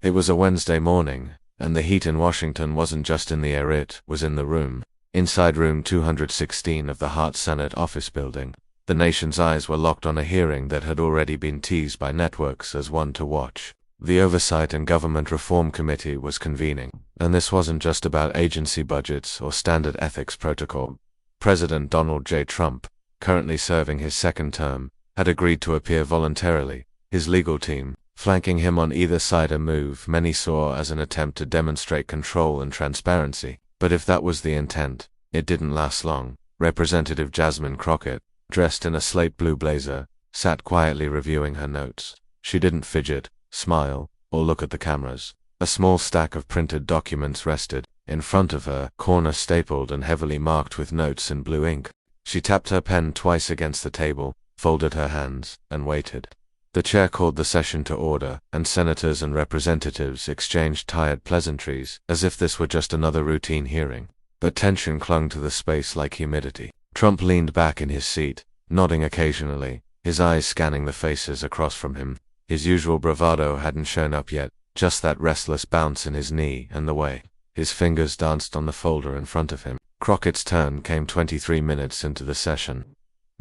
It was a Wednesday morning, and the heat in Washington wasn't just in the air, it was in the room. Inside room 216 of the Hart Senate office building, the nation's eyes were locked on a hearing that had already been teased by networks as one to watch. The Oversight and Government Reform Committee was convening, and this wasn't just about agency budgets or standard ethics protocol. President Donald J. Trump, currently serving his second term, had agreed to appear voluntarily, his legal team flanking him on either side, a move many saw as an attempt to demonstrate control and transparency. But if that was the intent, it didn't last long. Representative Jasmine Crockett, dressed in a slate blue blazer, sat quietly reviewing her notes. She didn't fidget, smile, or look at the cameras. A small stack of printed documents rested in front of her, corner stapled and heavily marked with notes in blue ink. She tapped her pen twice against the table, folded her hands, and waited. The chair called the session to order, and senators and representatives exchanged tired pleasantries, as if this were just another routine hearing. But tension clung to the space like humidity. Trump leaned back in his seat, nodding occasionally, his eyes scanning the faces across from him. His usual bravado hadn't shown up yet, just that restless bounce in his knee and the way his fingers danced on the folder in front of him. Crockett's turn came 23 minutes into the session.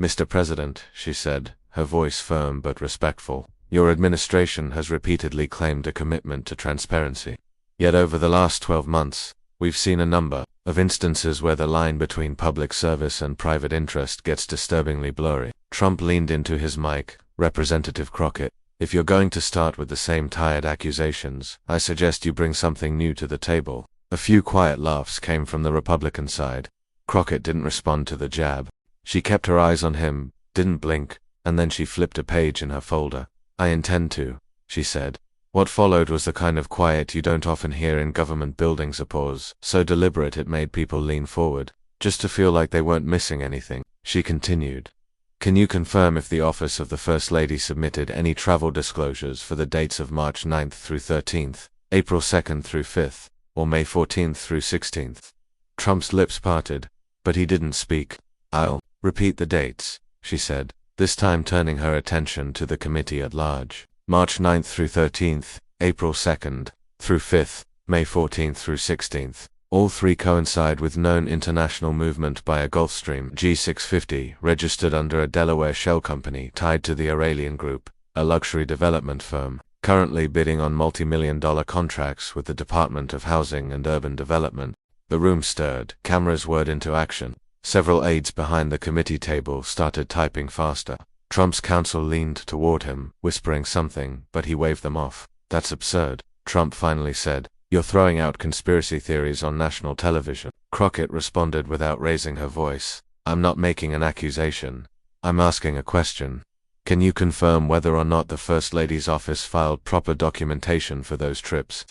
"Mr. President," she said, her voice firm but respectful, "your administration has repeatedly claimed a commitment to transparency. Yet over the last 12 months, we've seen a number of instances where the line between public service and private interest gets disturbingly blurry." Trump leaned into his mic. "Representative Crockett, if you're going to start with the same tired accusations, I suggest you bring something new to the table." A few quiet laughs came from the Republican side. Crockett didn't respond to the jab. She kept her eyes on him, didn't blink, and then she flipped a page in her folder. "I intend to," she said. What followed was the kind of quiet you don't often hear in government buildings, a pause so deliberate it made people lean forward, just to feel like they weren't missing anything. She continued, "Can you confirm if the Office of the First Lady submitted any travel disclosures for the dates of March 9th through 13th, April 2nd through 5th, or May 14th through 16th? Trump's lips parted, but he didn't speak. "I'll repeat the dates," she said, this time turning her attention to the committee at large. "March 9th through 13th, April 2nd through 5th, May 14th through 16th. All three coincide with known international movement by a Gulfstream G650 registered under a Delaware shell company tied to the Aurelian Group, a luxury development firm, currently bidding on multi-million-dollar contracts with the Department of Housing and Urban Development." The room stirred, cameras whirred into action. Several aides behind the committee table started typing faster. Trump's counsel leaned toward him, whispering something, but he waved them off. "That's absurd," Trump finally said. "You're throwing out conspiracy theories on national television." Crockett responded without raising her voice. "I'm not making an accusation. I'm asking a question. Can you confirm whether or not the First Lady's office filed proper documentation for those trips?"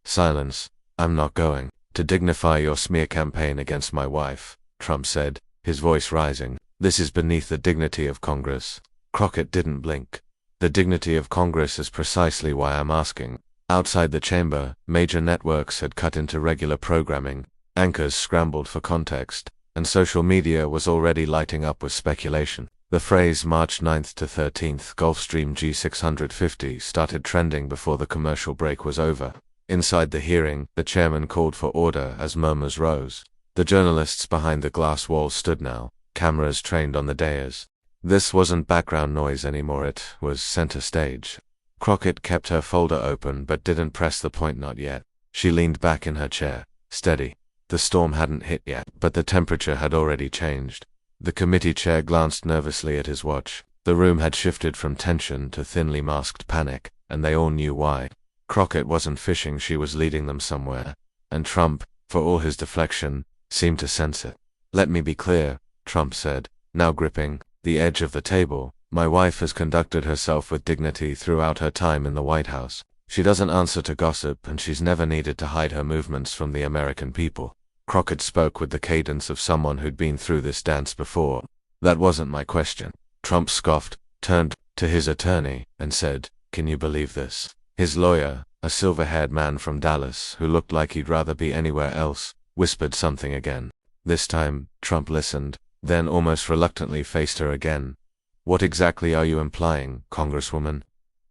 Silence. "I'm not going to dignify your smear campaign against my wife," Trump said, his voice rising. "This is beneath the dignity of Congress." Crockett didn't blink. "The dignity of Congress is precisely why I'm asking." Outside the chamber, major networks had cut into regular programming, anchors scrambled for context, and social media was already lighting up with speculation. The phrase March 9th to 13th Gulfstream G650 started trending before the commercial break was over. Inside the hearing, the chairman called for order as murmurs rose. The journalists behind the glass wall stood now, cameras trained on the dais. This wasn't background noise anymore, it was center stage. Crockett kept her folder open but didn't press the point, not yet. She leaned back in her chair, steady. The storm hadn't hit yet, but the temperature had already changed. The committee chair glanced nervously at his watch. The room had shifted from tension to thinly masked panic, and they all knew why. Crockett wasn't fishing, she was leading them somewhere. And Trump, for all his deflection, seemed to sense it. "Let me be clear," Trump said, now gripping the edge of the table. "My wife has conducted herself with dignity throughout her time in the White House. She doesn't answer to gossip, and she's never needed to hide her movements from the American people." Crockett spoke with the cadence of someone who'd been through this dance before. "That wasn't my question." Trump scoffed, turned to his attorney, and said, "Can you believe this?" His lawyer, a silver-haired man from Dallas who looked like he'd rather be anywhere else, whispered something again. This time, Trump listened, then almost reluctantly faced her again. "What exactly are you implying, Congresswoman?"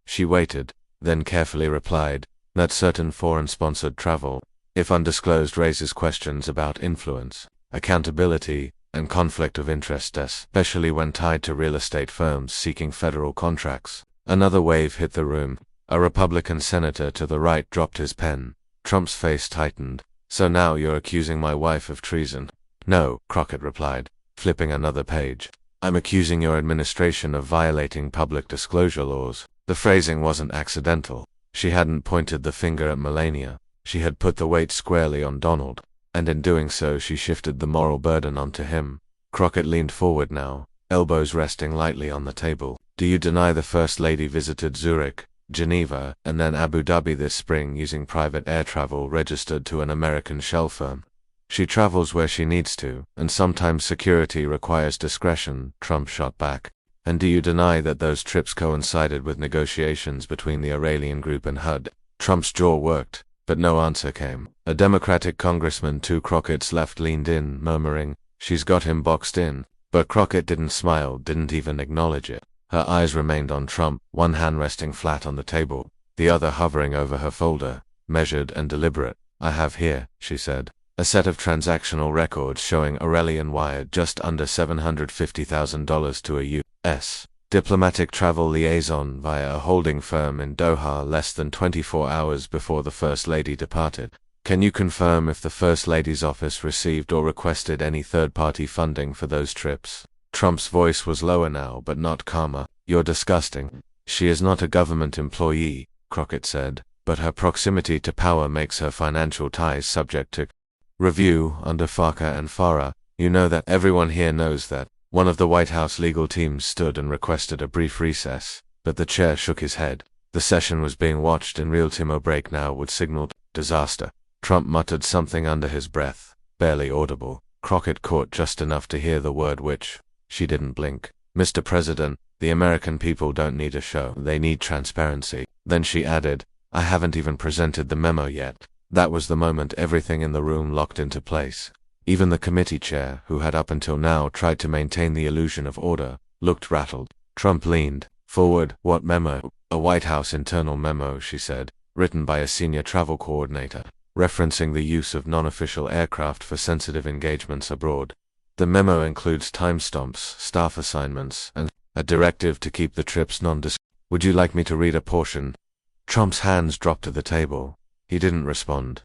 She waited, then carefully replied, that certain foreign-sponsored travel, if undisclosed, raises questions about influence, accountability, and conflict of interest, especially when tied to real estate firms seeking federal contracts. Another wave hit the room. A Republican senator to the right dropped his pen. Trump's face tightened. "So now you're accusing my wife of treason?" "No," Crockett replied, flipping another page. "I'm accusing your administration of violating public disclosure laws." The phrasing wasn't accidental. She hadn't pointed the finger at Melania. She had put the weight squarely on Donald, and in doing so she shifted the moral burden onto him. Crockett leaned forward now, elbows resting lightly on the table. "Do you deny the First Lady visited Zurich, Geneva, and then Abu Dhabi this spring using private air travel registered to an American shell firm? She travels where she needs to, and sometimes security requires discretion," Trump shot back. "And do you deny that those trips coincided with negotiations between the Iranian group and HUD?" Trump's jaw worked, but no answer came. A Democratic congressman to Crockett's left leaned in, murmuring, "She's got him boxed in." But Crockett didn't smile, didn't even acknowledge it. Her eyes remained on Trump, one hand resting flat on the table, the other hovering over her folder, measured and deliberate. "I have here," she said, "a set of transactional records showing Aurelian wired just under $750,000 to a U.S. diplomatic travel liaison via a holding firm in Doha less than 24 hours before the First Lady departed. Can you confirm if the First Lady's office received or requested any third-party funding for those trips?" Trump's voice was lower now, but not calmer. "You're disgusting." "She is not a government employee," Crockett said, "but her proximity to power makes her financial ties subject to review under FARA and FARA. You know that. Everyone here knows that." One of the White House legal teams stood and requested a brief recess, but the chair shook his head. The session was being watched in real time. A break now would signal disaster. Trump muttered something under his breath, barely audible. Crockett caught just enough to hear the word which. She didn't blink. "Mr. President, the American people don't need a show. They need transparency." Then she added, "I haven't even presented the memo yet." That was the moment everything in the room locked into place. Even the committee chair, who had up until now tried to maintain the illusion of order, looked rattled. Trump leaned forward. "What memo?" "A White House internal memo," she said, "written by a senior travel coordinator, referencing the use of non-official aircraft for sensitive engagements abroad. The memo includes timestamps, staff assignments, and a directive to keep the trips non-disclosed. Would you like me to read a portion?" Trump's hands dropped to the table. He didn't respond.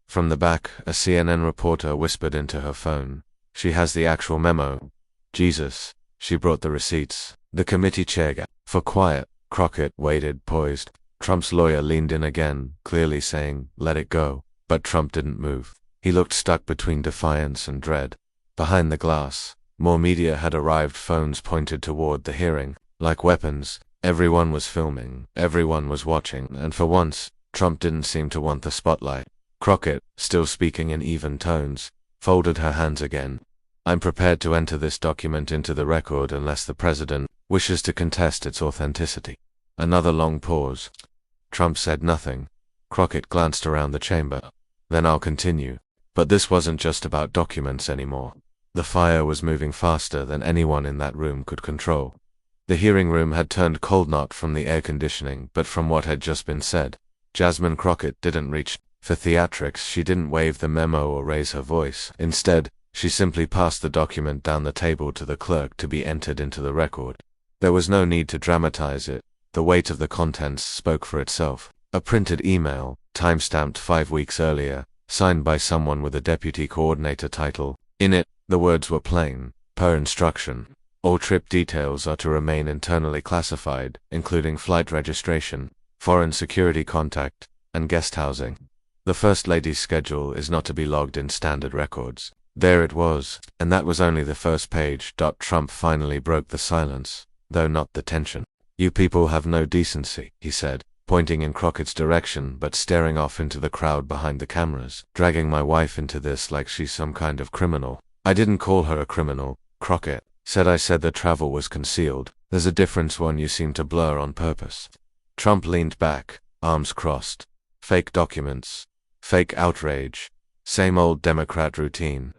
From the back, a CNN reporter whispered into her phone, "She has the actual memo." Jesus. She brought the receipts. The committee chair got for quiet. Crockett waited, poised. Trump's lawyer leaned in again, clearly saying, "Let it go." But Trump didn't move. He looked stuck between defiance and dread. Behind the glass, more media had arrived, phones pointed toward the hearing, like weapons. Everyone was filming, everyone was watching, and for once, Trump didn't seem to want the spotlight. Crockett, still speaking in even tones, folded her hands again. "I'm prepared to enter this document into the record unless the president wishes to contest its authenticity." Another long pause. Trump said nothing. Crockett glanced around the chamber. "Then I'll continue." But this wasn't just about documents anymore. The fire was moving faster than anyone in that room could control. The hearing room had turned cold, not from the air conditioning, but from what had just been said. Jasmine Crockett didn't reach for theatrics. She didn't wave the memo or raise her voice. Instead, she simply passed the document down the table to the clerk to be entered into the record. There was no need to dramatize it. The weight of the contents spoke for itself. A printed email, time-stamped 5 weeks earlier, signed by someone with a deputy coordinator title. In it, the words were plain, per instruction. All trip details are to remain internally classified, including flight registration, foreign security contact, and guest housing. The First Lady's schedule is not to be logged in standard records. There it was, and that was only the first page. Trump finally broke the silence, though not the tension. "You people have no decency," he said, pointing in Crockett's direction but staring off into the crowd behind the cameras, "dragging my wife into this like she's some kind of criminal." "I didn't call her a criminal," Crockett said. "I said the travel was concealed. There's a difference, one you seem to blur on purpose." Trump leaned back, arms crossed. Fake documents. Fake outrage. Same old Democrat routine.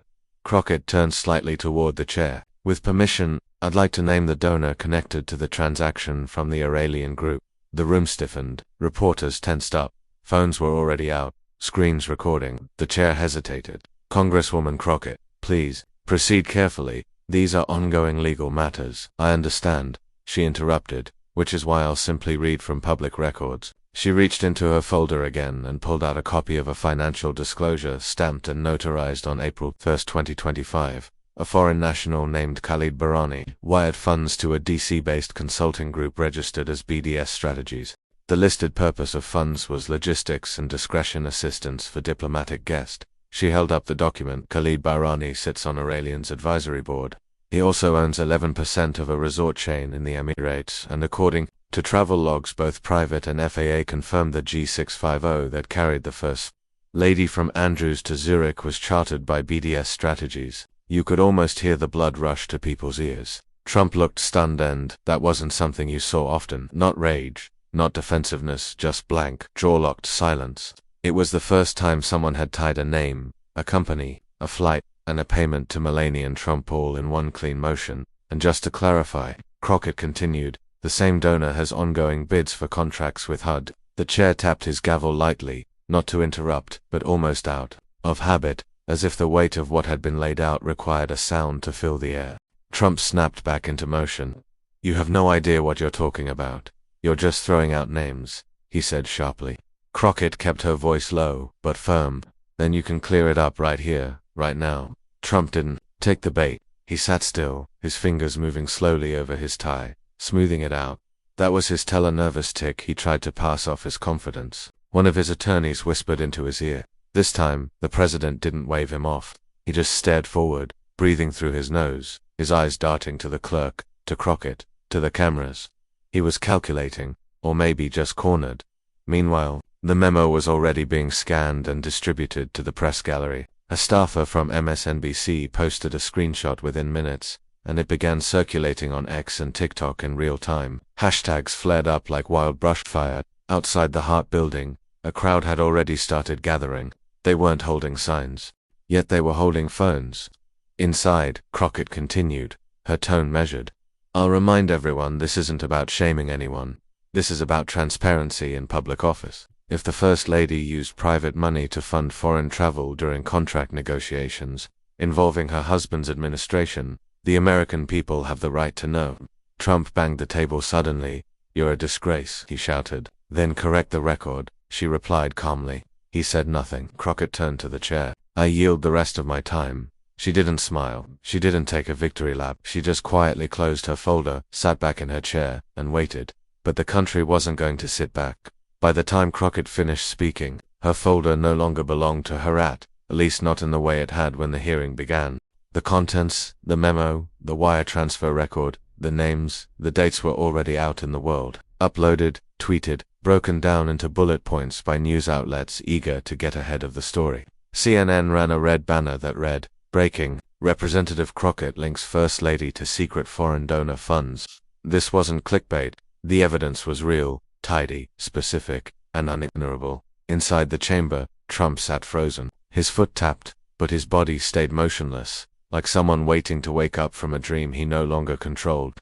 Crockett turned slightly toward the chair. "With permission, I'd like to name the donor connected to the transaction from the Aurelian group." The room stiffened. Reporters tensed up. Phones were already out, screens recording. The chair hesitated. Congresswoman Crockett, please, proceed carefully. These are ongoing legal matters. I understand, she interrupted, which is why I'll simply read from public records. She reached into her folder again and pulled out a copy of a financial disclosure stamped and notarized on April 1, 2025. A foreign national named Khalid Barani wired funds to a DC-based consulting group registered as BDS Strategies. The listed purpose of funds was logistics and discretion assistance for diplomatic guests. She held up the document. Khalid Barani sits on Aurelian's advisory board. He also owns 11% of a resort chain in the Emirates, and according to travel logs, both private and FAA confirmed the G650 that carried the First Lady from Andrews to Zurich was chartered by BDS Strategies. You could almost hear the blood rush to people's ears. Trump looked stunned, and that wasn't something you saw often. Not rage, not defensiveness, just blank, jaw-locked silence. It was the first time someone had tied a name, a company, a flight, and a payment to Melania and Trump all in one clean motion. And just to clarify, Crockett continued, the same donor has ongoing bids for contracts with HUD. The chair tapped his gavel lightly, not to interrupt, but almost out of habit, as if the weight of what had been laid out required a sound to fill the air. Trump snapped back into motion. You have no idea what you're talking about. You're just throwing out names, he said sharply. Crockett kept her voice low, but firm. Then you can clear it up right here, right now. Trump didn't take the bait. He sat still, his fingers moving slowly over his tie, smoothing it out. That was his nervous tick. He tried to pass off his confidence. One of his attorneys whispered into his ear. This time, the president didn't wave him off. He just stared forward, breathing through his nose, his eyes darting to the clerk, to Crockett, to the cameras. He was calculating, or maybe just cornered. Meanwhile, the memo was already being scanned and distributed to the press gallery. A staffer from MSNBC posted a screenshot within minutes, and it began circulating on X and TikTok in real time. Hashtags flared up like wild brush fire. Outside the Hart building, a crowd had already started gathering. They weren't holding signs, yet they were holding phones. Inside, Crockett continued, her tone measured. I'll remind everyone this isn't about shaming anyone. This is about transparency in public office. If the First Lady used private money to fund foreign travel during contract negotiations involving her husband's administration, the American people have the right to know. Trump banged the table suddenly. You're a disgrace, he shouted. Then correct the record, she replied calmly. He said nothing. Crockett turned to the chair. I yield the rest of my time. She didn't smile. She didn't take a victory lap. She just quietly closed her folder, sat back in her chair, and waited. But the country wasn't going to sit back. By the time Crockett finished speaking, her folder no longer belonged to her, at least not in the way it had when the hearing began. The contents, the memo, the wire transfer record, the names, the dates were already out in the world. Uploaded, tweeted, broken down into bullet points by news outlets eager to get ahead of the story. CNN ran a red banner that read, Breaking, Representative Crockett links First Lady to secret foreign donor funds. This wasn't clickbait. The evidence was real, tidy, specific, and unignorable. Inside the chamber, Trump sat frozen. His foot tapped, but his body stayed motionless, like someone waiting to wake up from a dream he no longer controlled.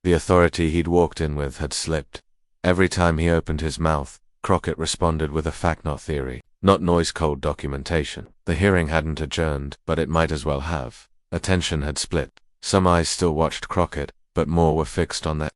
The authority he'd walked in with had slipped. Every time he opened his mouth, Crockett responded with a fact, not theory, not noise-cold documentation. The hearing hadn't adjourned, but it might as well have. Attention had split. Some eyes still watched Crockett, but more were fixed on their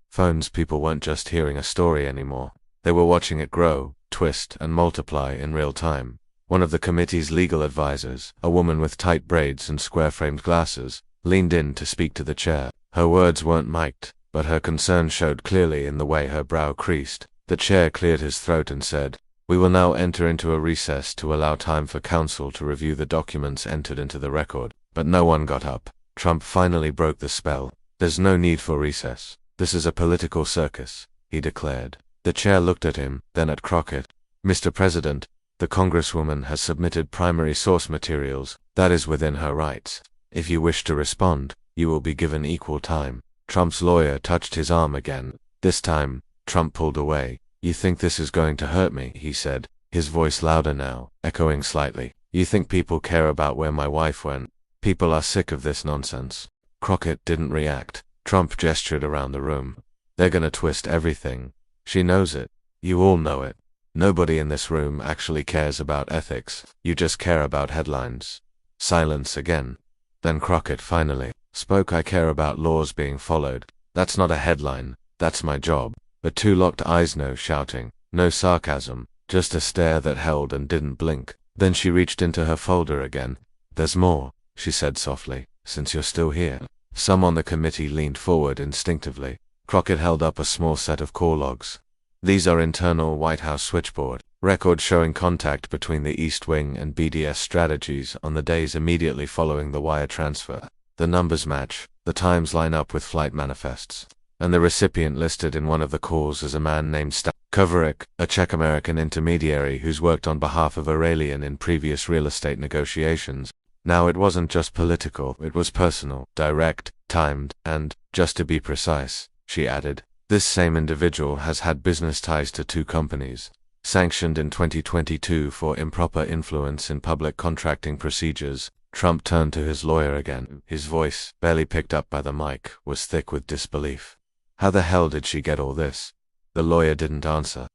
phones. People weren't just hearing a story anymore. They were watching it grow, twist, and multiply in real time. One of the committee's legal advisors, a woman with tight braids and square-framed glasses, leaned in to speak to the chair. Her words weren't mic'd, but her concern showed clearly in the way her brow creased. The chair cleared his throat and said, We will now enter into a recess to allow time for counsel to review the documents entered into the record. But no one got up. Trump finally broke the spell. There's no need for recess. This is a political circus, he declared. The chair looked at him, then at Crockett. Mr. President, the Congresswoman has submitted primary source materials. That is within her rights. If you wish to respond, you will be given equal time. Trump's lawyer touched his arm again. This time, Trump pulled away. You think this is going to hurt me, he said, his voice louder now, echoing slightly. You think people care about where my wife went? People are sick of this nonsense. Crockett didn't react. Trump gestured around the room. They're gonna twist everything. She knows it. You all know it. Nobody in this room actually cares about ethics. You just care about headlines. Silence again. Then Crockett finally spoke. I care about laws being followed. That's not a headline. That's my job. But two locked eyes, no shouting, no sarcasm, just a stare that held and didn't blink. Then she reached into her folder again. There's more, she said softly, since you're still here. Some on the committee leaned forward instinctively. Crockett held up a small set of call logs. These are internal White House switchboard records showing contact between the East Wing and BDS strategies on the days immediately following the wire transfer. The numbers match, the times line up with flight manifests, and the recipient listed in one of the calls as a man named Kovarik, a Czech-American intermediary who's worked on behalf of Aurelian in previous real estate negotiations. Now it wasn't just political, it was personal, direct, timed, and, just to be precise, she added, this same individual has had business ties to two companies, sanctioned in 2022 for improper influence in public contracting procedures. Trump turned to his lawyer again. His voice, barely picked up by the mic, was thick with disbelief. How the hell did she get all this? The lawyer didn't answer.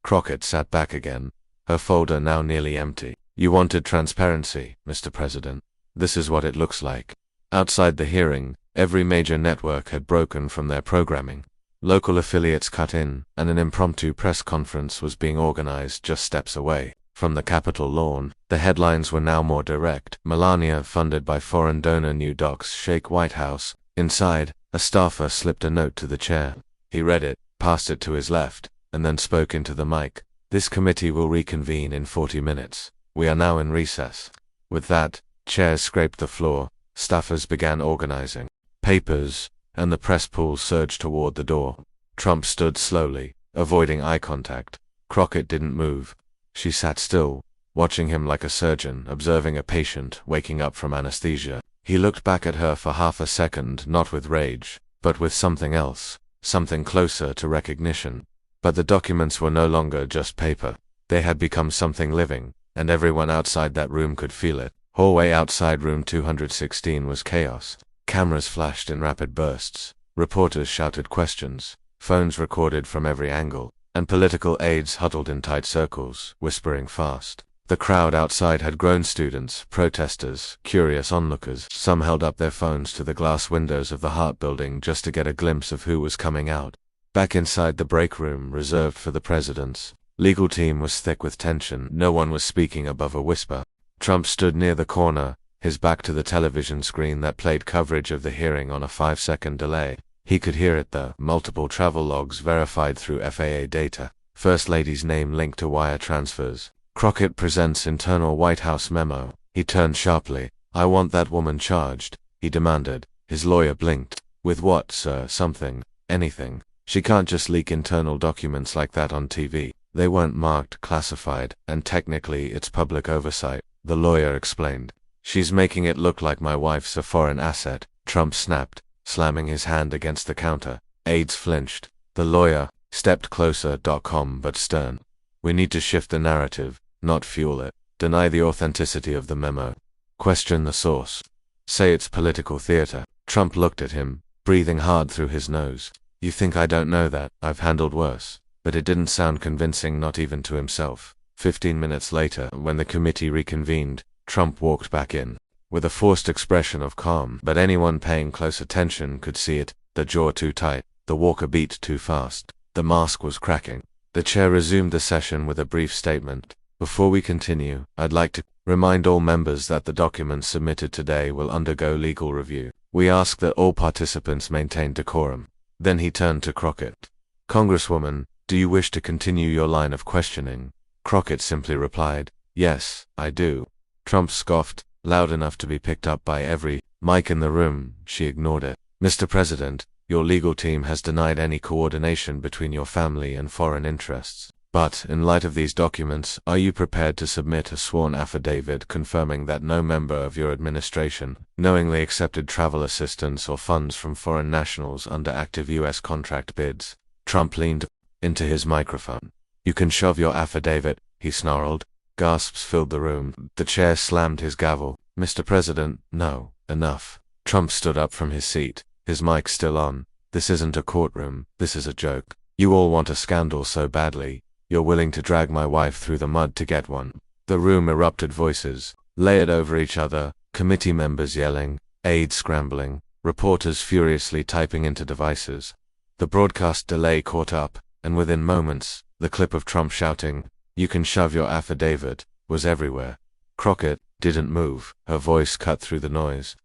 Crockett sat back again, her folder now nearly empty. You wanted transparency, Mr. President. This is what it looks like. Outside the hearing, every major network had broken from their programming. Local affiliates cut in, and an impromptu press conference was being organized just steps away. From the Capitol lawn, the headlines were now more direct. Melania, funded by foreign donor, new docs shake White House. Inside, a staffer slipped a note to the chair. He read it, passed it to his left, and then spoke into the mic. This committee will reconvene in 40 minutes. We are now in recess. With that, chairs scraped the floor, staffers began organizing papers, and the press pool surged toward the door. Trump stood slowly, avoiding eye contact. Crockett didn't move. She sat still, watching him like a surgeon observing a patient waking up from anesthesia. He looked back at her for half a second, not with rage, but with something else, something closer to recognition. But the documents were no longer just paper. They had become something living, and everyone outside that room could feel it. Hallway outside room 216 was chaos. Cameras flashed in rapid bursts. Reporters shouted questions. Phones recorded from every angle, and political aides huddled in tight circles, whispering fast. The crowd outside had grown: students, protesters, curious onlookers. Some held up their phones to the glass windows of the Hart building just to get a glimpse of who was coming out. Back inside the break room reserved for the president's legal team was thick with tension. No one was speaking above a whisper. Trump stood near the corner, his back to the television screen that played coverage of the hearing on a 5-second delay. He could hear it though. Multiple travel logs verified through FAA data. First Lady's name linked to wire transfers. Crockett presents internal White House memo. He turned sharply. I want that woman charged, he demanded. His lawyer blinked. With what, sir? Something. Anything. She can't just leak internal documents like that on TV. They weren't marked classified, and technically it's public oversight, the lawyer explained. She's making it look like my wife's a foreign asset, Trump snapped, slamming his hand against the counter. Aides flinched. The lawyer stepped closer, calm but stern. We need to shift the narrative, not fuel it. Deny the authenticity of the memo. Question the source. Say it's political theater. Trump looked at him, breathing hard through his nose. You think I don't know that? I've handled worse. But it didn't sound convincing, not even to himself. 15 minutes later, when the committee reconvened, Trump walked back in, with a forced expression of calm, but anyone paying close attention could see it, the jaw too tight, the walk a beat too fast. The mask was cracking. The chair resumed the session with a brief statement. Before we continue, I'd like to remind all members that the documents submitted today will undergo legal review. We ask that all participants maintain decorum. Then he turned to Crockett. Congresswoman, do you wish to continue your line of questioning? Crockett simply replied, yes, I do. Trump scoffed, loud enough to be picked up by every mic in the room. She ignored it. Mr. President, your legal team has denied any coordination between your family and foreign interests. But, in light of these documents, are you prepared to submit a sworn affidavit confirming that no member of your administration knowingly accepted travel assistance or funds from foreign nationals under active U.S. contract bids? Trump leaned into his microphone. You can shove your affidavit, he snarled. Gasps filled the room. The chair slammed his gavel. Mr. President, no, enough. Trump stood up from his seat, his mic still on. This isn't a courtroom, this is a joke. You all want a scandal so badly. You're willing to drag my wife through the mud to get one. The room erupted, voices layered over each other, committee members yelling, aides scrambling, reporters furiously typing into devices. The broadcast delay caught up, and within moments, the clip of Trump shouting, "You can shove your affidavit," was everywhere. Crockett didn't move, her voice cut through the noise.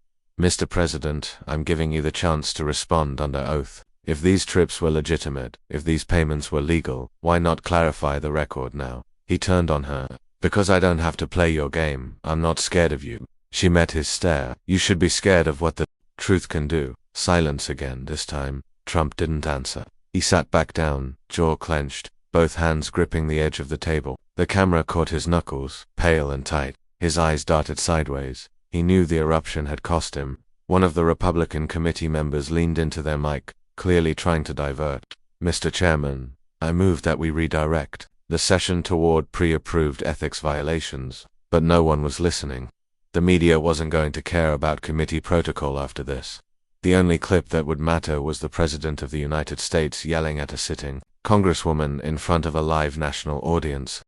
"Mr. President, I'm giving you the chance to respond under oath. If these trips were legitimate, if these payments were legal, why not clarify the record now?" He turned on her. "Because I don't have to play your game, I'm not scared of you." She met his stare. "You should be scared of what the truth can do." Silence again this time. Trump didn't answer. He sat back down, jaw clenched, both hands gripping the edge of the table. The camera caught his knuckles, pale and tight. His eyes darted sideways. He knew the eruption had cost him. One of the Republican committee members leaned into their mic, clearly trying to divert. "Mr. Chairman, I move that we redirect the session toward pre-approved ethics violations." But no one was listening. The media wasn't going to care about committee protocol after this. The only clip that would matter was the President of the United States yelling at a sitting Congresswoman in front of a live national audience.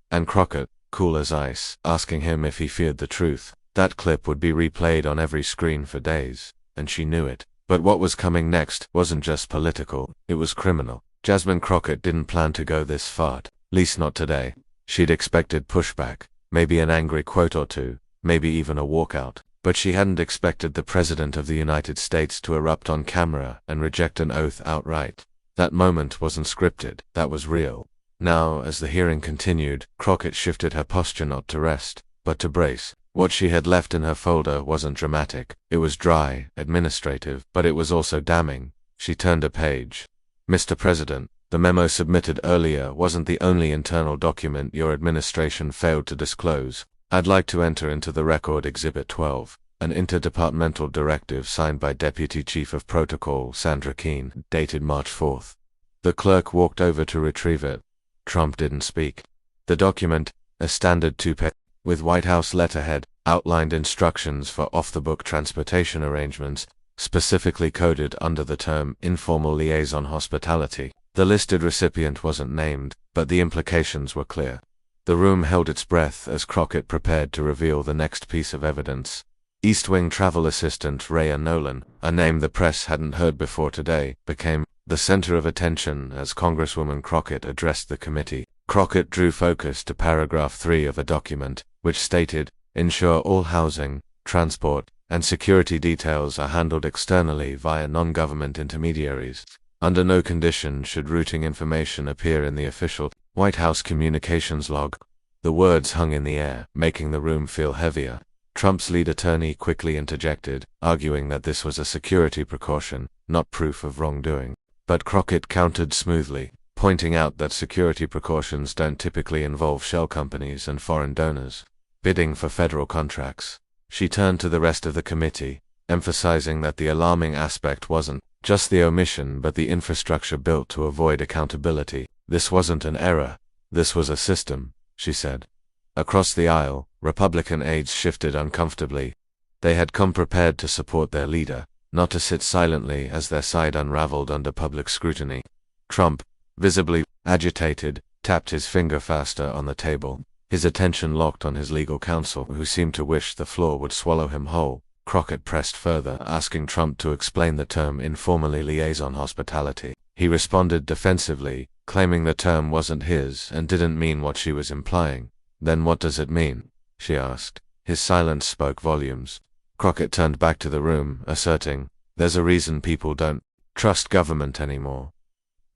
And Crockett, cool as ice, asking him if he feared the truth. That clip would be replayed on every screen for days, and she knew it. But what was coming next wasn't just political, it was criminal. Jasmine Crockett didn't plan to go this far, at least not today. She'd expected pushback, maybe an angry quote or two, maybe even a walkout. But she hadn't expected the President of the United States to erupt on camera and reject an oath outright. That moment wasn't scripted, that was real. Now, as the hearing continued, Crockett shifted her posture not to rest, but to brace. What she had left in her folder wasn't dramatic. It was dry, administrative, but it was also damning. She turned a page. "Mr. President, the memo submitted earlier wasn't the only internal document your administration failed to disclose. I'd like to enter into the record Exhibit 12, an interdepartmental directive signed by Deputy Chief of Protocol Sandra Keene, dated March 4th. The clerk walked over to retrieve it. Trump didn't speak. The document, a standard two-page, with White House letterhead, outlined instructions for off-the-book transportation arrangements, specifically coded under the term informal liaison hospitality. The listed recipient wasn't named, but the implications were clear. The room held its breath as Crockett prepared to reveal the next piece of evidence. East Wing travel assistant Rhea Nolan, a name the press hadn't heard before today, became the center of attention as Congresswoman Crockett addressed the committee. Crockett drew focus to paragraph 3 of a document, which stated, "Ensure all housing, transport, and security details are handled externally via non-government intermediaries. Under no condition should routing information appear in the official White House communications log." The words hung in the air, making the room feel heavier. Trump's lead attorney quickly interjected, arguing that this was a security precaution, not proof of wrongdoing. But Crockett countered smoothly, pointing out that security precautions don't typically involve shell companies and foreign donors bidding for federal contracts. She turned to the rest of the committee, emphasizing that the alarming aspect wasn't just the omission but the infrastructure built to avoid accountability. "This wasn't an error. This was a system," she said. Across the aisle, Republican aides shifted uncomfortably. They had come prepared to support their leader, not to sit silently as their side unraveled under public scrutiny. Trump, visibly agitated, tapped his finger faster on the table, his attention locked on his legal counsel, who seemed to wish the floor would swallow him whole. Crockett pressed further, asking Trump to explain the term informally liaison hospitality. He responded defensively, claiming the term wasn't his and didn't mean what she was implying. "Then what does it mean?" she asked. His silence spoke volumes. Crockett turned back to the room, asserting, "There's a reason people don't trust government anymore.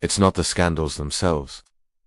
It's not the scandals themselves.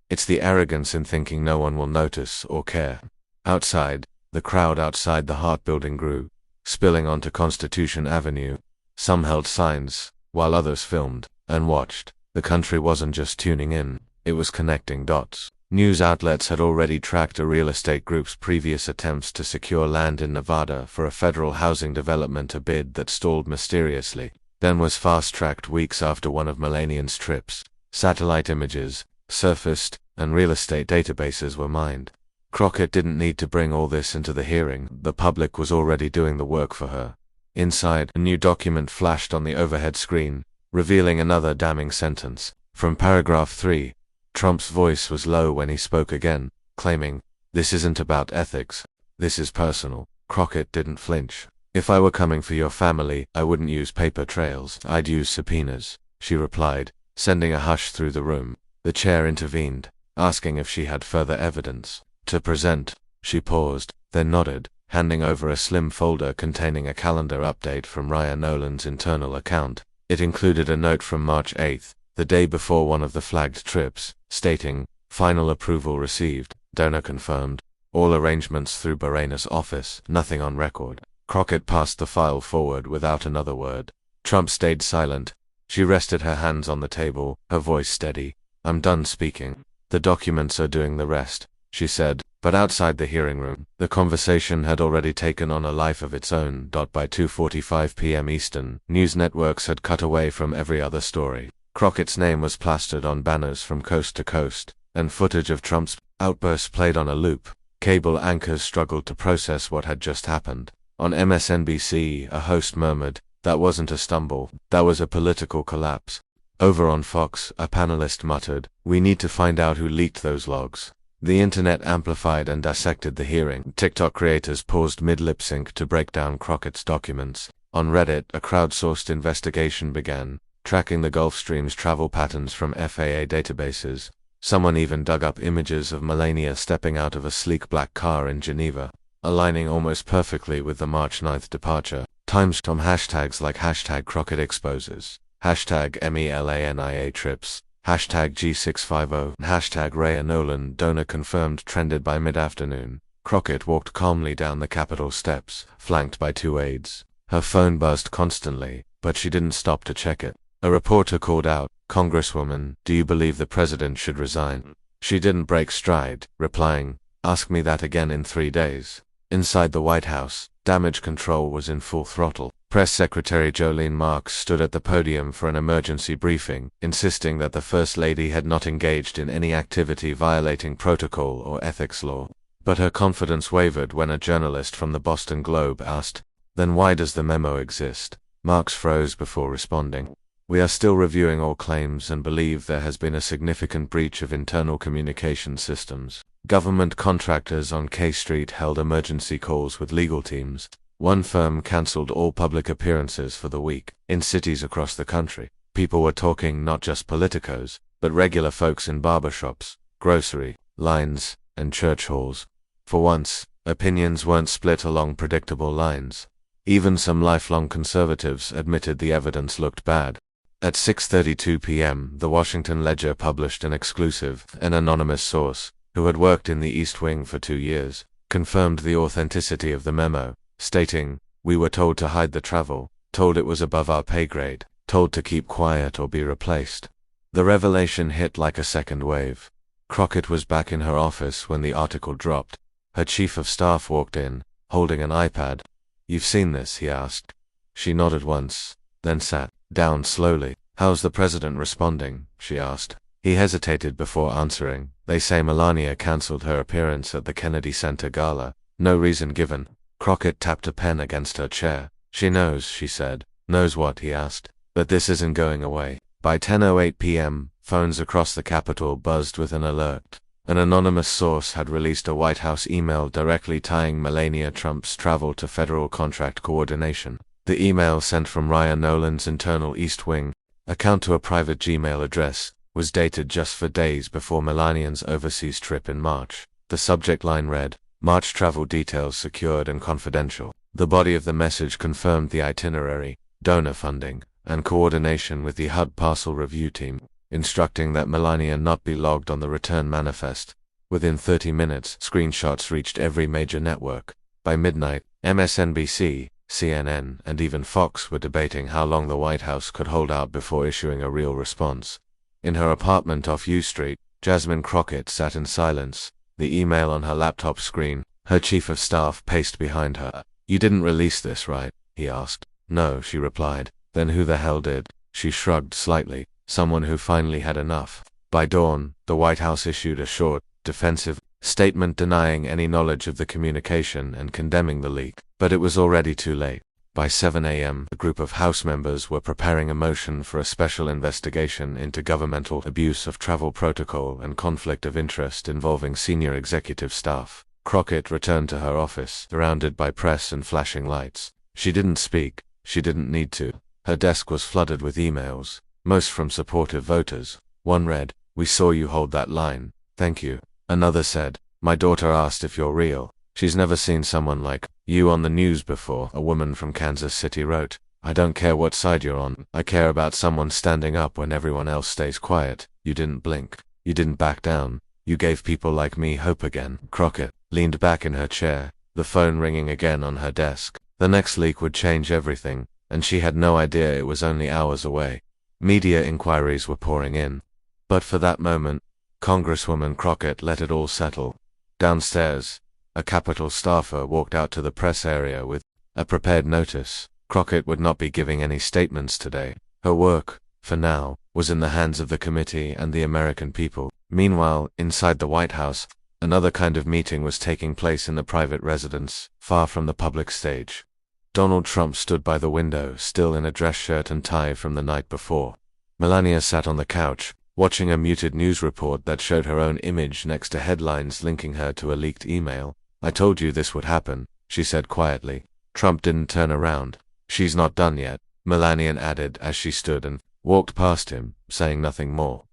It's the arrogance in thinking no one will notice or care." Outside, the crowd outside the Hart building grew, spilling onto Constitution Avenue. Some held signs, while others filmed and watched. The country wasn't just tuning in, it was connecting dots. News outlets had already tracked a real estate group's previous attempts to secure land in Nevada for a federal housing development, a bid that stalled mysteriously, then was fast-tracked weeks after one of Melania's trips. Satellite images surfaced, and real estate databases were mined. Crockett didn't need to bring all this into the hearing, the public was already doing the work for her. Inside, a new document flashed on the overhead screen, revealing another damning sentence. From paragraph 3, Trump's voice was low when he spoke again, claiming, "This isn't about ethics. This is personal." Crockett didn't flinch. "If I were coming for your family, I wouldn't use paper trails. I'd use subpoenas," she replied, sending a hush through the room. The chair intervened, asking if she had further evidence to present. She paused, then nodded, handing over a slim folder containing a calendar update from Ryan Nolan's internal account. It included a note from March 8th, the day before one of the flagged trips, stating, "Final approval received, donor confirmed. All arrangements through Bahraina's office, nothing on record." Crockett passed the file forward without another word. Trump stayed silent. She rested her hands on the table, her voice steady. "I'm done speaking. The documents are doing the rest," she said. But outside the hearing room, the conversation had already taken on a life of its own. By 2:45 p.m. Eastern, news networks had cut away from every other story. Crockett's name was plastered on banners from coast to coast, and footage of Trump's outbursts played on a loop. Cable anchors struggled to process what had just happened. On MSNBC, a host murmured, "That wasn't a stumble, that was a political collapse." Over on Fox, a panelist muttered, "We need to find out who leaked those logs." The internet amplified and dissected the hearing. TikTok creators paused mid-lip sync to break down Crockett's documents. On Reddit, a crowdsourced investigation began, tracking the Gulf Stream's travel patterns from FAA databases. Someone even dug up images of Melania stepping out of a sleek black car in Geneva, aligning almost perfectly with the March 9th departure. Times from hashtags like #CrockettExposes, #MELANIA trips, #G650, and #Raya Nolan donor confirmed trended by mid-afternoon. Crockett walked calmly down the Capitol steps, flanked by two aides. Her phone buzzed constantly, but she didn't stop to check it. A reporter called out, "Congresswoman, do you believe the president should resign?" She didn't break stride, replying, "Ask me that again in 3 days." Inside the White House, damage control was in full throttle. Press Secretary Jolene Marks stood at the podium for an emergency briefing, insisting that the First Lady had not engaged in any activity violating protocol or ethics law. But her confidence wavered when a journalist from the Boston Globe asked, "Then why does the memo exist?" Marks froze before responding. "We are still reviewing all claims and believe there has been a significant breach of internal communication systems." Government contractors on K Street held emergency calls with legal teams. One firm canceled all public appearances for the week. In cities across the country, people were talking not just politicos, but regular folks in barbershops, grocery lines, and church halls. For once, opinions weren't split along predictable lines. Even some lifelong conservatives admitted the evidence looked bad. At 6:32 p.m., the Washington Ledger published an exclusive. An anonymous source, who had worked in the East Wing for 2 years, confirmed the authenticity of the memo, stating, "We were told to hide the travel, told it was above our pay grade, told to keep quiet or be replaced." The revelation hit like a second wave. Crockett was back in her office when the article dropped. Her chief of staff walked in, holding an iPad. "You've seen this?" he asked. She nodded once, then sat down slowly. "How's the president responding?" she asked. He hesitated before answering. "They say Melania canceled her appearance at the Kennedy Center Gala. No reason given." Crockett tapped a pen against her chair. "She knows," she said. "Knows what?" he asked. "But this isn't going away." By 10:08 p.m., phones across the Capitol buzzed with an alert. An anonymous source had released a White House email directly tying Melania Trump's travel to federal contract coordination. The email, sent from Ryan Nolan's internal East Wing account to a private Gmail address, was dated just for days before Melania's overseas trip in March. The subject line read, "March travel details secured and confidential." The body of the message confirmed the itinerary, donor funding, and coordination with the HUD parcel review team, instructing that Melania not be logged on the return manifest. Within 30 minutes, screenshots reached every major network. By midnight, MSNBC, CNN, and even Fox were debating how long the White House could hold out before issuing a real response. In her apartment off U Street, Jasmine Crockett sat in silence, the email on her laptop screen. Her chief of staff paced behind her. "You didn't release this, right?" he asked. "No," she replied. "Then who the hell did?" She shrugged slightly. "Someone who finally had enough." By dawn, the White House issued a short, defensive statement denying any knowledge of the communication and condemning the leak. But it was already too late. By 7 a.m., a group of House members were preparing a motion for a special investigation into governmental abuse of travel protocol and conflict of interest involving senior executive staff. Crockett returned to her office, surrounded by press and flashing lights. She didn't speak. She didn't need to. Her desk was flooded with emails, most from supportive voters. One read, "We saw you hold that line. Thank you." Another said, "My daughter asked if you're real. She's never seen someone like you on the news before." A woman from Kansas City wrote, "I don't care what side you're on. I care about someone standing up when everyone else stays quiet. You didn't blink. You didn't back down. You gave people like me hope again." Crockett leaned back in her chair, the phone ringing again on her desk. The next leak would change everything, and she had no idea it was only hours away. Media inquiries were pouring in. But for that moment, Congresswoman Crockett let it all settle. Downstairs, a Capitol staffer walked out to the press area with a prepared notice. Crockett would not be giving any statements today. Her work, for now, was in the hands of the committee and the American people. Meanwhile, inside the White House, another kind of meeting was taking place in the private residence, far from the public stage. Donald Trump stood by the window, still in a dress shirt and tie from the night before. Melania sat on the couch, watching a muted news report that showed her own image next to headlines linking her to a leaked email. "I told you this would happen," she said quietly. Trump didn't turn around. "She's not done yet," Melania added as she stood and walked past him, saying nothing more.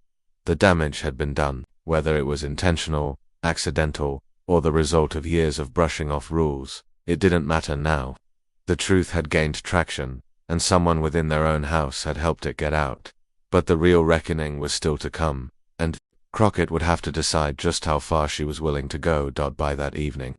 The damage had been done, whether it was intentional, accidental, or the result of years of brushing off rules. It didn't matter now. The truth had gained traction, and someone within their own house had helped it get out. But the real reckoning was still to come, and Crockett would have to decide just how far she was willing to go. By that evening,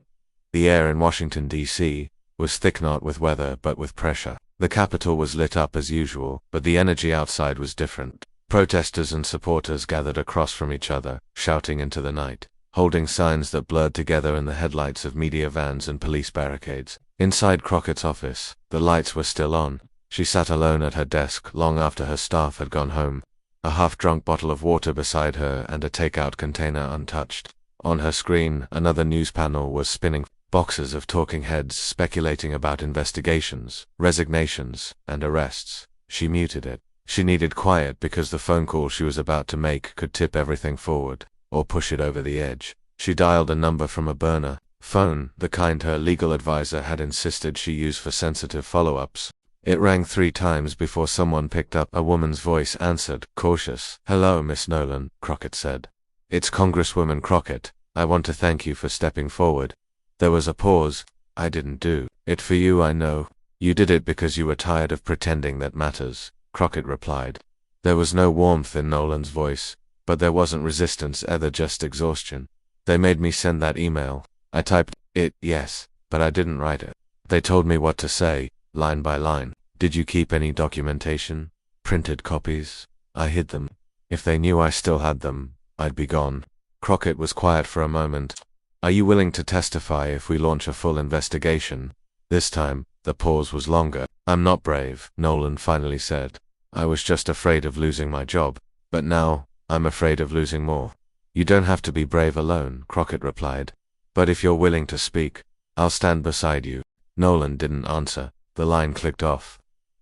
the air in Washington, D.C., was thick not with weather but with pressure. The Capitol was lit up as usual, but the energy outside was different. Protesters and supporters gathered across from each other, shouting into the night, holding signs that blurred together in the headlights of media vans and police barricades. Inside Crockett's office, the lights were still on. She sat alone at her desk long after her staff had gone home, a half-drunk bottle of water beside her and a takeout container untouched. On her screen, another news panel was spinning, boxes of talking heads speculating about investigations, resignations, and arrests. She muted it. She needed quiet because the phone call she was about to make could tip everything forward, or push it over the edge. She dialed a number from a burner phone, the kind her legal advisor had insisted she use for sensitive follow-ups. It rang 3 times before someone picked up. A woman's voice answered, cautious. "Hello, Miss Nolan," Crockett said. "It's Congresswoman Crockett. I want to thank you for stepping forward." There was a pause. "I didn't do it for you, I know. You did it because you were tired of pretending that matters," Crockett replied. There was no warmth in Nolan's voice, but there wasn't resistance either, just exhaustion. "They made me send that email. I typed it, yes, but I didn't write it. They told me what to say, line by line." "Did you keep any documentation? Printed copies?" "I hid them. If they knew I still had them, I'd be gone." Crockett was quiet for a moment. "Are you willing to testify if we launch a full investigation?" This time, the pause was longer. "I'm not brave," Nolan finally said. "I was just afraid of losing my job. But now, I'm afraid of losing more." "You don't have to be brave alone," Crockett replied. "But if you're willing to speak, I'll stand beside you." Nolan didn't answer. The line clicked off.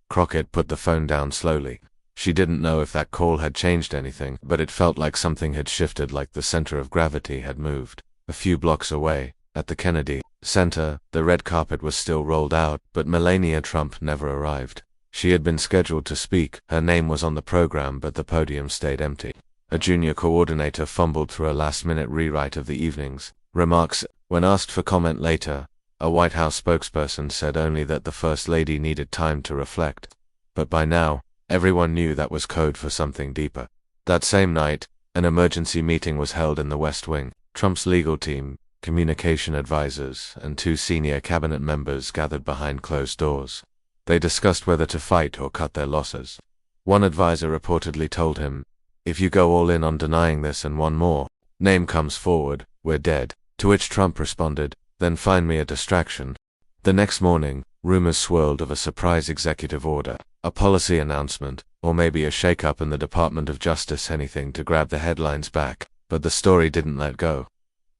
Crockett put the phone down slowly. She didn't know if that call had changed anything, but it felt like something had shifted, like the center of gravity had moved. A few blocks away, at the Kennedy Center, the red carpet was still rolled out, but Melania Trump never arrived. She had been scheduled to speak. Her name was on the program, but the podium stayed empty. A junior coordinator fumbled through a last-minute rewrite of the evening's remarks. When asked for comment later, a White House spokesperson said only that the First Lady needed time to reflect. But by now, everyone knew that was code for something deeper. That same night, an emergency meeting was held in the West Wing. Trump's legal team, communication advisors, and 2 senior cabinet members gathered behind closed doors. They discussed whether to fight or cut their losses. One advisor reportedly told him, "If you go all in on denying this and one more name comes forward, we're dead." To which Trump responded, "Then find me a distraction." The next morning, rumors swirled of a surprise executive order, a policy announcement, or maybe a shakeup in the Department of Justice, anything to grab the headlines back. But the story didn't let go.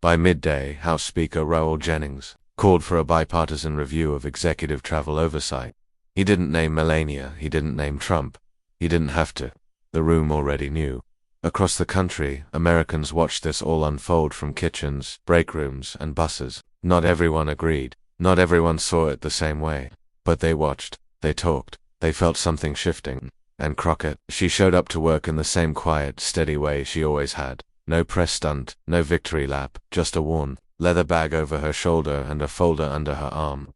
By midday, House Speaker Raul Jennings called for a bipartisan review of executive travel oversight. He didn't name Melania, he didn't name Trump. He didn't have to. The room already knew. Across the country, Americans watched this all unfold from kitchens, break rooms, and buses. Not everyone agreed. Not everyone saw it the same way. But they watched. They talked. They felt something shifting. And Crockett, she showed up to work in the same quiet, steady way she always had. No press stunt, no victory lap, just a worn leather bag over her shoulder and a folder under her arm.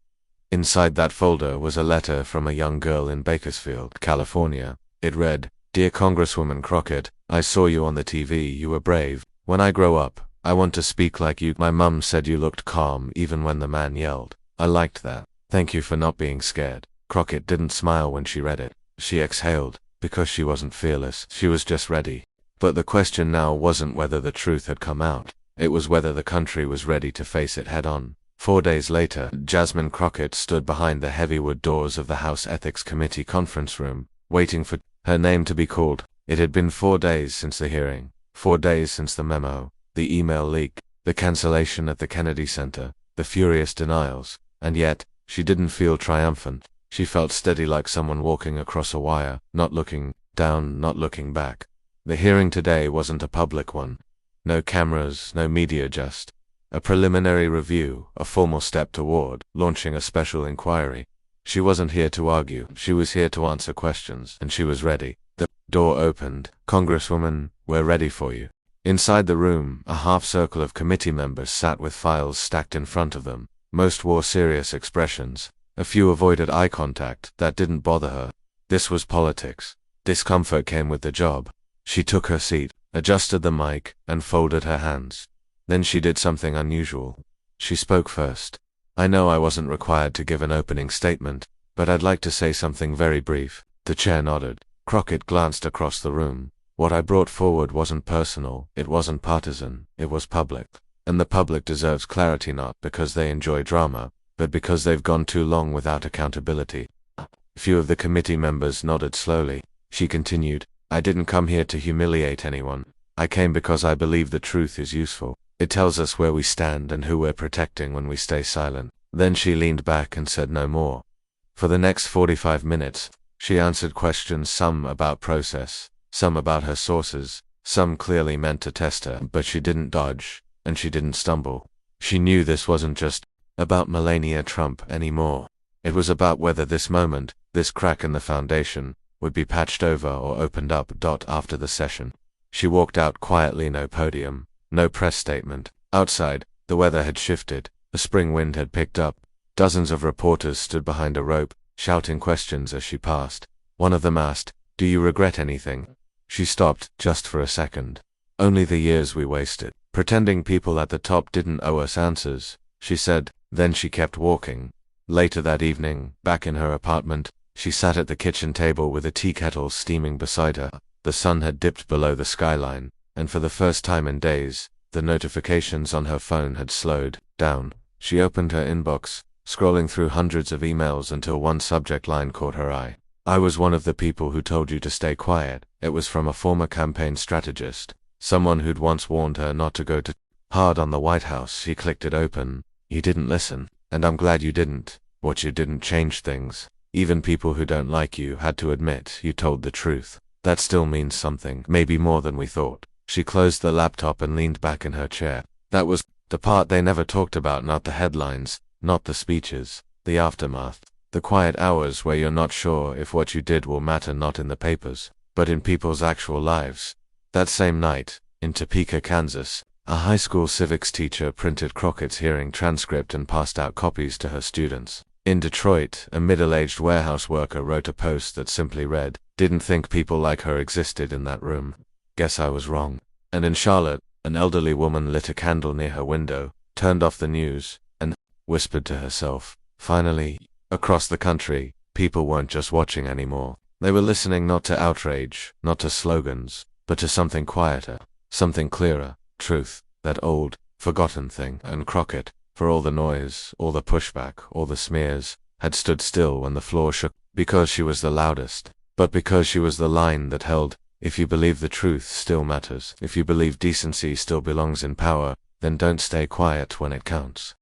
Inside that folder was a letter from a young girl in Bakersfield, California. It read, "Dear Congresswoman Crockett, I saw you on the TV, you were brave. When I grow up, I want to speak like you. My mum said you looked calm even when the man yelled. I liked that. Thank you for not being scared." Crockett didn't smile when she read it. She exhaled, because she wasn't fearless, she was just ready. But the question now wasn't whether the truth had come out. It was whether the country was ready to face it head-on. 4 days later, Jasmine Crockett stood behind the heavy wood doors of the House Ethics Committee conference room, waiting for her name to be called. It had been 4 days since the hearing, 4 days since the memo, the email leak, the cancellation at the Kennedy Center, the furious denials, and yet, she didn't feel triumphant. She felt steady like someone walking across a wire, not looking down, not looking back. The hearing today wasn't a public one. No cameras, no media, just a preliminary review, a formal step toward launching a special inquiry. She wasn't here to argue, she was here to answer questions, and she was ready. The door opened. "Congresswoman, we're ready for you." Inside the room, a half-circle of committee members sat with files stacked in front of them. Most wore serious expressions. A few avoided eye contact. That didn't bother her. This was politics. Discomfort came with the job. She took her seat, adjusted the mic, and folded her hands. Then she did something unusual. She spoke first. "I know I wasn't required to give an opening statement, but I'd like to say something very brief." The chair nodded. Crockett glanced across the room. "What I brought forward wasn't personal, it wasn't partisan, it was public. And the public deserves clarity not because they enjoy drama, but because they've gone too long without accountability." A few of the committee members nodded slowly. She continued, "I didn't come here to humiliate anyone. I came because I believe the truth is useful. It tells us where we stand and who we're protecting when we stay silent." Then she leaned back and said no more. For the next 45 minutes, she answered questions, some about process, some about her sources, some clearly meant to test her, but she didn't dodge, and she didn't stumble. She knew this wasn't just about Melania Trump anymore. It was about whether this moment, this crack in the foundation, would be patched over or opened up. After the session, she walked out quietly. No podium, no press statement. Outside, the weather had shifted. A spring wind had picked up. Dozens of reporters stood behind a rope, shouting questions as she passed. One of them asked, "Do you regret anything?" She stopped, just for a second. "Only the years we wasted, pretending people at the top didn't owe us answers," she said. Then she kept walking. Later that evening, back in her apartment, she sat at the kitchen table with a tea kettle steaming beside her. The sun had dipped below the skyline, and for the first time in days, the notifications on her phone had slowed down. She opened her inbox, scrolling through hundreds of emails until one subject line caught her eye. "I was one of the people who told you to stay quiet." It was from a former campaign strategist, someone who'd once warned her not to go too hard on the White House. She clicked it open. "You didn't listen, and I'm glad you didn't. What you didn't change things. Even people who don't like you had to admit you told the truth. That still means something, maybe more than we thought." She closed the laptop and leaned back in her chair. That was the part they never talked about, not the headlines, not the speeches, the aftermath. The quiet hours where you're not sure if what you did will matter, not in the papers, but in people's actual lives. That same night, in Topeka, Kansas, a high school civics teacher printed Crockett's hearing transcript and passed out copies to her students. In Detroit, a middle-aged warehouse worker wrote a post that simply read, "Didn't think people like her existed in that room. Guess I was wrong." And in Charlotte, an elderly woman lit a candle near her window, turned off the news, and whispered to herself, "Finally." Across the country, people weren't just watching anymore. They were listening, not to outrage, not to slogans, but to something quieter, something clearer, truth, that old, forgotten thing. And Crockett, for all the noise, all the pushback, all the smears, had stood still when the floor shook, because she was the loudest, but because she was the line that held, if you believe the truth still matters, if you believe decency still belongs in power, then don't stay quiet when it counts.